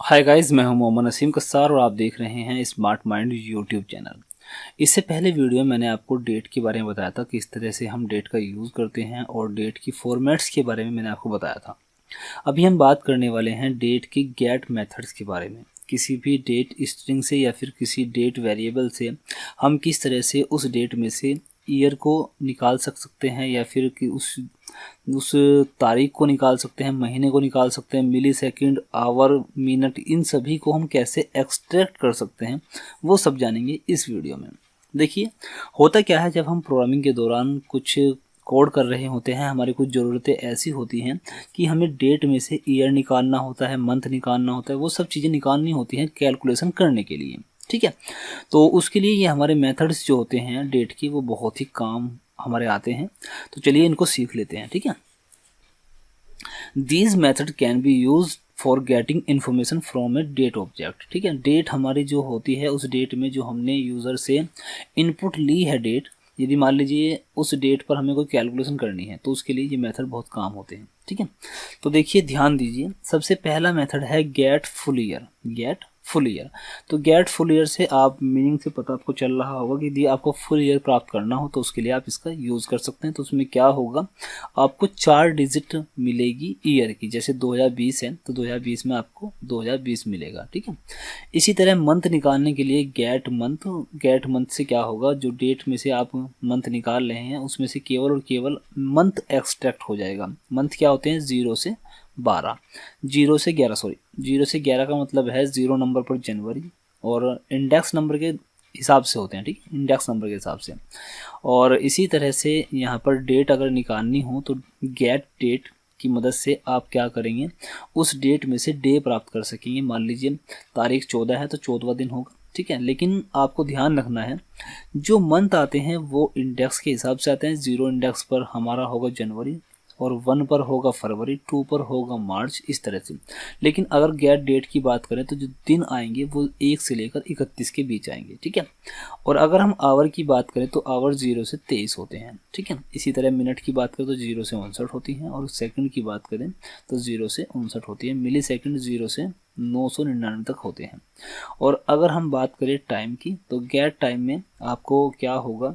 Hi guys, मैं हूं मोहम्मद नसीम कस्सार और आप देख रहे हैं स्मार्ट माइंड यूट्यूब चैनल। इससे पहले वीडियो में मैंने आपको डेट के बारे में बताया था, किस तरह से हम डेट का यूज़ करते हैं और डेट की फॉर्मेट्स के बारे में मैंने आपको बताया था। अभी हम बात करने वाले हैं डेट की गेट मेथड्स के बारे में। किसी भी डेट स्ट्रिंग से या फिर किसी डेट वेरिएबल से हम किस तरह से उस डेट में से ईयर को निकाल सकते हैं या फिर कि उस तारीख को निकाल सकते हैं, महीने को निकाल सकते हैं, मिली सेकेंड, आवर, मिनट, इन सभी को हम कैसे एक्सट्रैक्ट कर सकते हैं वो सब जानेंगे इस वीडियो में। देखिए, होता क्या है, जब हम प्रोग्रामिंग के दौरान कुछ कोड कर रहे होते हैं, हमारी कुछ ज़रूरतें ऐसी होती हैं कि हमें डेट में से ईयर निकालना होता है, मंथ निकालना होता है, वो सब चीज़ें निकालनी होती हैं कैलकुलेशन करने के लिए। ठीक है, तो उसके लिए ये हमारे मेथड्स जो होते हैं डेट की, वो बहुत ही काम हमारे आते हैं। तो चलिए इनको सीख लेते हैं। ठीक है, these method can be use for getting information from a date object. ठीक है, डेट हमारी जो होती है, उस डेट में जो हमने यूज़र से इनपुट ली है डेट, यदि मान लीजिए उस डेट पर हमें कोई कैलकुलेशन करनी है तो उसके लिए ये मेथड बहुत काम होते हैं। ठीक है, तो देखिए, ध्यान दीजिए, सबसे पहला मेथड है get full year. Get full year, तो गेट फुल ईयर से आप मीनिंग से पता आपको चल रहा होगा कि यदि आपको फुल ईयर प्राप्त करना हो तो उसके लिए आप इसका यूज़ कर सकते हैं। तो उसमें क्या होगा, आपको 4 डिजिट मिलेगी ईयर की। जैसे 2020 है तो 2020 में आपको 2020 मिलेगा। ठीक है, इसी तरह मंथ निकालने के लिए गेट मंथ। गेट मंथ से क्या होगा, जो डेट में से आप मंथ निकाल रहे हैं उसमें से केवल और केवल मंथ एक्सट्रैक्ट हो जाएगा। मंथ क्या होते हैं, 0 से 12, 0 से 11, सॉरी 0 से 11 का मतलब है 0 नंबर पर जनवरी, और इंडेक्स नंबर के हिसाब से होते हैं। ठीक है, इंडेक्स नंबर के हिसाब से। और इसी तरह से यहाँ पर डेट अगर निकालनी हो तो गेट डेट की मदद से आप क्या करेंगे, उस डेट में से डे प्राप्त कर सकेंगे। मान लीजिए तारीख 14 है तो 14वां दिन होगा। ठीक है, लेकिन आपको ध्यान रखना है, जो मंथ आते हैं वो इंडेक्स के हिसाब से आते हैं। 0 इंडेक्स पर हमारा होगा जनवरी, और 1 पर होगा फरवरी, 2 पर होगा मार्च, इस तरह से। लेकिन अगर गेट डेट की बात करें तो जो दिन आएंगे वो 1 से लेकर 31 के बीच आएंगे। ठीक है, और अगर हम आवर की बात करें तो आवर 0 से 23 होते हैं। ठीक है, इसी तरह मिनट की बात करें तो 0 से 59 होती हैं, और सेकंड की बात करें तो 0 से 59 होती है। मिली सेकंड 0 से 999 तक होते हैं। और अगर हम बात करें टाइम की तो गेट टाइम में आपको क्या होगा,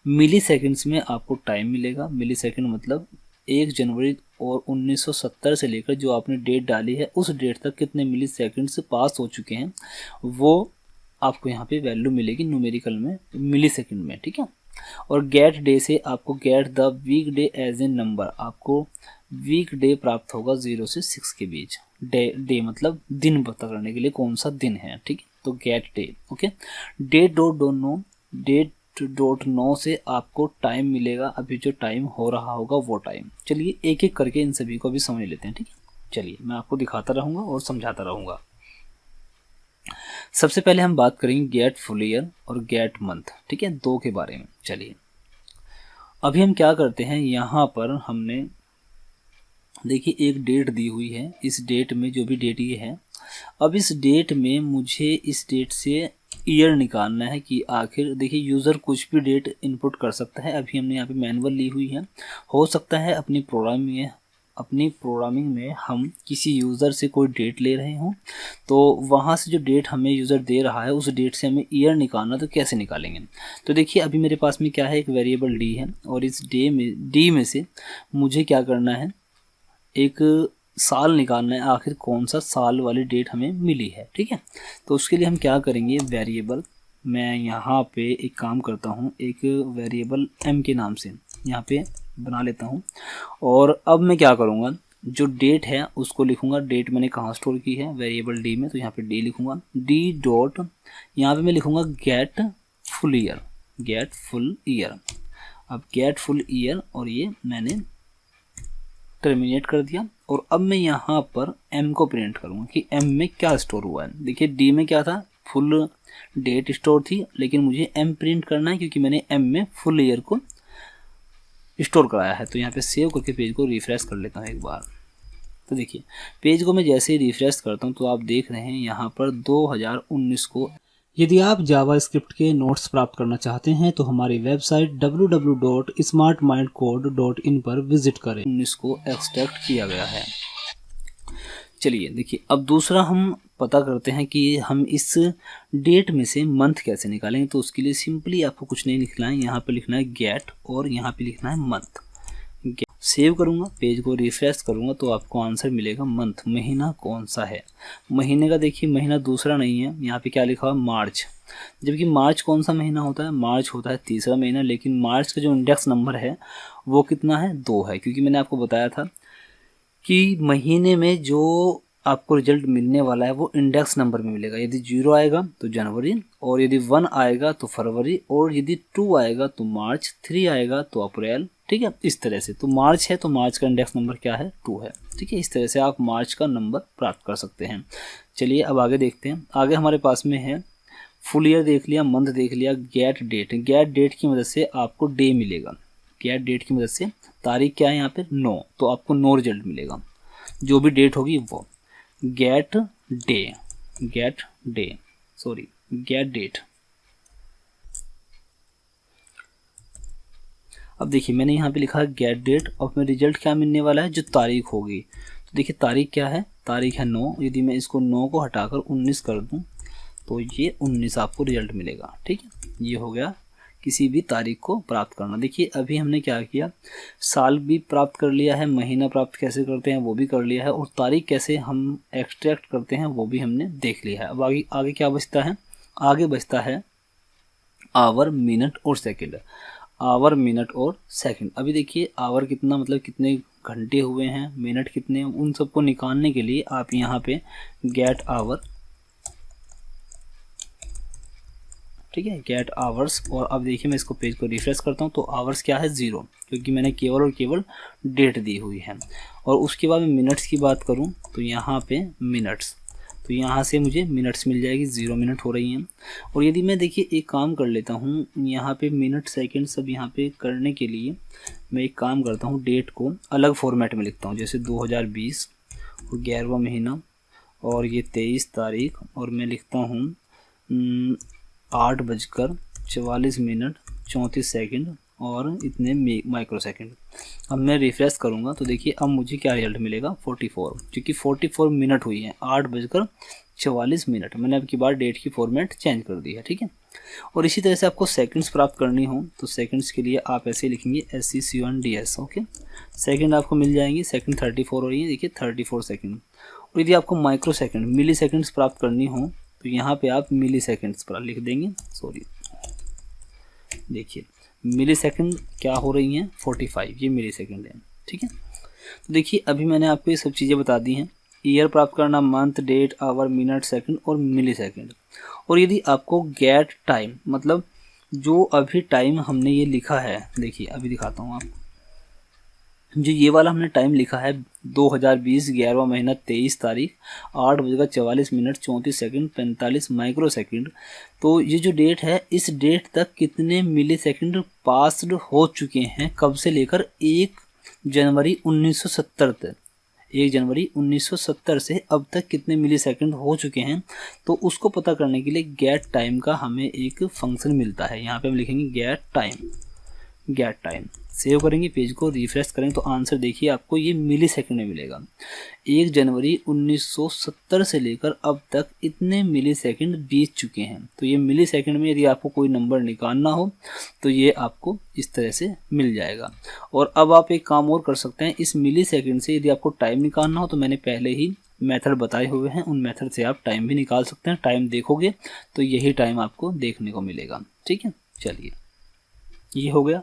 मिली सेकेंड्स में आपको टाइम मिलेगा। मिली सेकेंड मतलब 1 जनवरी और 1970 से लेकर जो आपने डेट डाली है उस डेट तक कितने मिली सेकेंड्स पास हो चुके हैं, वो आपको यहाँ पे वैल्यू मिलेगी न्यूमेरिकल में, मिली सेकेंड में। ठीक है, और गेट डे से आपको get the week day as a number, आपको वीक डे प्राप्त होगा 0 से 6 के बीच। डे मतलब दिन पता करने के लिए कौन सा दिन है। ठीक है, तो get day. Okay, date dot now से आपको टाइम मिलेगा, अभी जो टाइम हो रहा होगा वो टाइम। चलिए एक एक करके इन सभी को भी समझ लेते हैं। ठीक है, चलिए मैं आपको दिखाता रहूँगा और समझाता रहूँगा। सबसे पहले हम बात करेंगे गेट फुल ईयर और गेट मंथ। ठीक है, दो के बारे में। चलिए अभी हम क्या करते हैं, यहाँ पर हमने देखिए एक डेट दी हुई है। इस डेट में जो भी डेट ये है, अब इस डेट में मुझे इस डेट से ईयर निकालना है कि आखिर, देखिए यूज़र कुछ भी डेट इनपुट कर सकता है। अभी हमने यहाँ पे मैनुअल ली हुई है। हो सकता है अपनी प्रोग्रामिंग में हम किसी यूज़र से कोई डेट ले रहे हों, तो वहाँ से जो डेट हमें यूज़र दे रहा है उस डेट से हमें ईयर निकालना, तो कैसे निकालेंगे। तो देखिए अभी मेरे पास में क्या है, एक वेरिएबल डी है, और इस डी में से मुझे क्या करना है, एक साल निकालना है, आखिर कौन सा साल वाली डेट हमें मिली है। ठीक है, तो उसके लिए हम क्या करेंगे, वेरिएबल, मैं यहाँ पे एक काम करता हूँ, एक वेरिएबल m के नाम से यहाँ पे बना लेता हूँ। और अब मैं क्या करूँगा, जो डेट है उसको लिखूँगा। डेट मैंने कहाँ स्टोर की है, वेरिएबल डी में, तो यहाँ पे डी लिखूँगा। डी डॉट यहाँ पे मैं लिखूँगा get full year. Get full year, अब गेट फुल ईयर, और ये मैंने टर्मिनेट कर दिया। और अब मैं यहाँ पर m को प्रिंट करूँगा कि m में क्या स्टोर हुआ है। देखिए d में क्या था, फुल डेट स्टोर थी, लेकिन मुझे m प्रिंट करना है क्योंकि मैंने m में फुल ईयर को स्टोर कराया है। तो यहाँ पे सेव करके पेज को रिफ्रेश कर लेता हूँ एक बार। तो देखिए पेज को मैं जैसे ही रिफ्रेश करता हूँ तो आप देख रहे हैं यहाँ पर 2019 को। यदि आप जावास्क्रिप्ट के नोट्स प्राप्त करना चाहते हैं तो हमारी वेबसाइट www.smartmindcode.in पर विजिट करें। 19 को एक्सट्रैक्ट किया गया है। चलिए देखिए, अब दूसरा हम पता करते हैं कि हम इस डेट में से मंथ कैसे निकालेंगे। तो उसके लिए सिंपली आपको कुछ नहीं लिखना है, यहाँ पे लिखना है गेट और यहाँ पे लिखना है मंथ। सेव करूँगा, पेज को रिफ्रेश करूँगा तो आपको आंसर मिलेगा मंथ। महीना कौन सा है, महीने का देखिए महीना दूसरा नहीं है, यहाँ पे क्या लिखा हुआ मार्च। जबकि मार्च कौन सा महीना होता है, मार्च होता है तीसरा महीना, लेकिन मार्च का जो इंडेक्स नंबर है वो कितना है, 2 है। क्योंकि मैंने आपको बताया था कि महीने में जो आपको रिजल्ट मिलने वाला है वो इंडेक्स नंबर में मिलेगा। यदि 0 आएगा तो जनवरी, और यदि 1 आएगा तो फरवरी, और यदि 2 आएगा तो मार्च, 3 आएगा तो अप्रैल। ठीक है, इस तरह से। तो मार्च है तो मार्च का इंडेक्स नंबर क्या है, 2 है। ठीक है, इस तरह से आप मार्च का नंबर प्राप्त कर सकते हैं। चलिए अब आगे देखते हैं। आगे हमारे पास में है फुल ईयर देख लिया, मंथ देख लिया, गेट डेट। गेट डेट की मदद से आपको डे मिलेगा। गेट डेट की मदद से तारीख क्या है यहाँ पे 9, तो आपको 9 रिजल्ट मिलेगा, जो भी डेट होगी वो। Get date. अब देखिए मैंने यहाँ पे लिखा है गेट डेट, और में रिजल्ट क्या मिलने वाला है, जो तारीख होगी। तो देखिए तारीख क्या है, तारीख है 9। यदि मैं इसको 9 को हटाकर 19 कर दूं तो ये 19 आपको रिजल्ट मिलेगा। ठीक है, ये हो गया किसी भी तारीख को प्राप्त करना। देखिए अभी हमने क्या किया, साल भी प्राप्त कर लिया है, महीना प्राप्त कैसे करते हैं वो भी कर लिया है, और तारीख कैसे हम एक्सट्रैक्ट करते हैं वो भी हमने देख लिया है। अब आगे क्या बचता है, आगे बचता है आवर, मिनट और सेकंड। आवर, मिनट और सेकंड। अभी देखिए आवर कितना, मतलब कितने घंटे हुए हैं, मिनट कितने, उन सबको निकालने के लिए आप यहाँ पे गेट आवर, ठीक है, गेट आवर्स। और अब देखिए मैं इसको पेज को रिफ्रेश करता हूँ तो आवर्स क्या है 0, क्योंकि मैंने केवल और केवल डेट दी हुई है। और उसके बाद मैं मिनट्स की बात करूँ तो यहाँ पे मिनट्स, तो यहाँ से मुझे मिनट्स मिल जाएगी, 0 मिनट हो रही हैं। और यदि मैं देखिए एक काम कर लेता हूँ, यहाँ पे मिनट सेकंड सब यहाँ पे करने के लिए मैं एक काम करता हूँ, डेट को अलग फॉर्मेट में लिखता हूँ। जैसे 2020 और 11वां महीना और ये 23 तारीख, और मैं लिखता हूँ 8:44 और इतने माइक्रो सेकंड। अब मैं रिफ्रेश करूँगा तो देखिए अब मुझे क्या रिजल्ट मिलेगा, 44, क्योंकि 44 मिनट हुई है, 8:44। मैंने अब की बार डेट की फॉर्मेट चेंज कर दी है। ठीक है, और इसी तरह से आपको सेकंड्स प्राप्त करनी हो तो सेकंड्स के लिए आप ऐसे लिखेंगे SECONDS। ओके, सेकंड आपको मिल जाएंगे, सेकंड 34 हो रही है, देखिए 34 सेकंड। और यदि आपको माइक्रो सेकंड, मिली सेकंड्स प्राप्त करनी हो तो यहाँ पे आप मिली सेकंड्स पर लिख देंगे, देखिए मिली सेकंड क्या हो रही हैं, 45, ये मिली सेकंड है। ठीक है, तो देखिए अभी मैंने आपको ये सब चीज़ें बता दी हैं। ईयर प्राप्त करना, month, date, hour, minute, second और मिली सेकंड। और यदि आपको गेट टाइम, मतलब जो अभी टाइम हमने ये लिखा है, देखिए अभी दिखाता हूँ आपको, जो ये वाला हमने टाइम लिखा है 2020 11वां महीना 23 तारीख 8:44 34 सेकंड 45 माइक्रो सेकंड। तो ये जो डेट है, इस डेट तक कितने मिली सेकंड पास्ड हो चुके हैं, कब से लेकर 1 जनवरी 1970 तक। 1 जनवरी 1970 से अब तक कितने मिली सेकंड हो चुके हैं, तो उसको पता करने के लिए गेट टाइम का हमें एक फंक्शन मिलता है। यहाँ पे हम लिखेंगे गेट टाइम। सेव करेंगे, पेज को रिफ्रेश करेंगे तो आंसर देखिए आपको ये मिली सेकंड में मिलेगा। 1 जनवरी 1970 से लेकर अब तक इतने मिली सेकंड बीत चुके हैं। तो ये मिली सेकंड में यदि आपको कोई नंबर निकालना हो तो ये आपको इस तरह से मिल जाएगा। और अब आप एक काम और कर सकते हैं, इस मिली सेकंड से यदि आपको टाइम निकालना हो तो मैंने पहले ही मेथड बताए हुए हैं, उन मेथड से आप टाइम भी निकाल सकते हैं। टाइम देखोगे तो यही टाइम आपको देखने को मिलेगा। ठीक है, चलिए ये हो गया।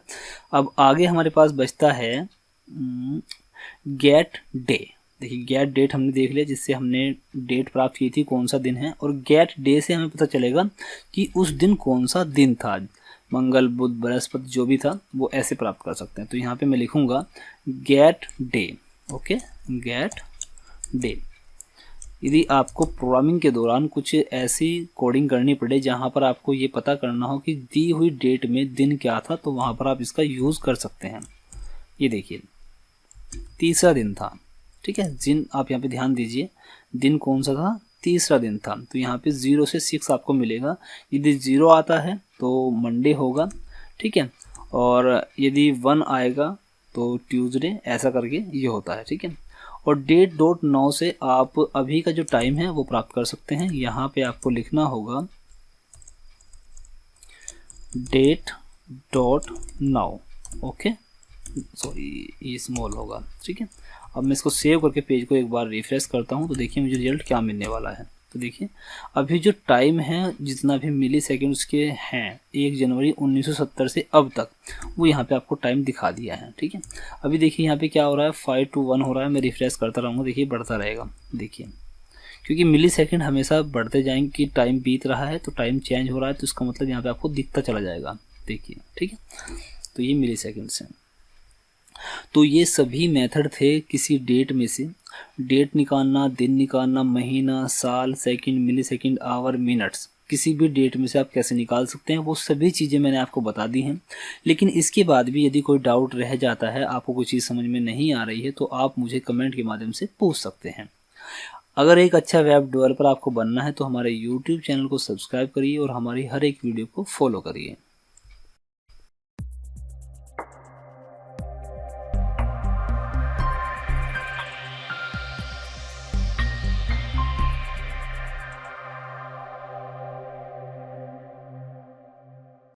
अब आगे हमारे पास बचता है गेट डे। देखिए गेट डेट हमने देख लिया, जिससे हमने डेट प्राप्त की थी कौन सा दिन है, और गेट डे से हमें पता चलेगा कि उस दिन कौन सा दिन था। मंगल, बुध, बृहस्पति जो भी था वो ऐसे प्राप्त कर सकते हैं। तो यहाँ पे मैं लिखूंगा get day. Okay, get day. यदि आपको प्रोग्रामिंग के दौरान कुछ ऐसी कोडिंग करनी पड़े जहाँ पर आपको ये पता करना हो कि दी हुई डेट में दिन क्या था, तो वहाँ पर आप इसका यूज़ कर सकते हैं। ये देखिए तीसरा दिन था। ठीक है, दिन आप यहाँ पे ध्यान दीजिए, दिन कौन सा था, तीसरा दिन था। तो यहाँ पे 0 से 6 आपको मिलेगा। यदि 0 आता है तो मंडे होगा। ठीक है, और यदि 1 आएगा तो ट्यूसडे, ऐसा करके ये होता है। ठीक है, और date.now से आप अभी का जो टाइम है वो प्राप्त कर सकते हैं। यहाँ पे आपको लिखना होगा date.now, ओके, सॉरी ये स्मॉल होगा, ठीक है। अब मैं इसको सेव करके पेज को एक बार रिफ्रेश करता हूँ तो देखिए मुझे रिजल्ट क्या मिलने वाला है। तो देखिए अभी जो टाइम है जितना भी मिली सेकेंड्स के हैं 1 जनवरी 1970 से अब तक, वो यहाँ पे आपको टाइम दिखा दिया है, ठीक है। अभी देखिए यहाँ पे क्या हो रहा है, 5 to 1 हो रहा है। मैं रिफ्रेश करता रहूँगा, देखिए बढ़ता रहेगा, देखिए क्योंकि मिली सेकेंड हमेशा बढ़ते जाएंगे कि टाइम बीत रहा है तो टाइम चेंज हो रहा है, तो इसका मतलब यहाँ पे आपको दिखता चला जाएगा, देखिए, ठीक है। तो ये मिली सेकेंड्स हैं। तो ये सभी मेथड थे किसी डेट में से, डेट निकालना, दिन निकालना, महीना, साल, second, millisecond, hour, minutes, किसी भी डेट में से आप कैसे निकाल सकते हैं, वो सभी चीज़ें मैंने आपको बता दी हैं। लेकिन इसके बाद भी यदि कोई डाउट रह जाता है, आपको कोई चीज़ समझ में नहीं आ रही है, तो आप मुझे कमेंट के माध्यम से पूछ सकते हैं। अगर एक अच्छा वेब डेवलपर आपको बनना है तो हमारे YouTube चैनल को सब्सक्राइब करिए और हमारी हर एक वीडियो को फॉलो करिए।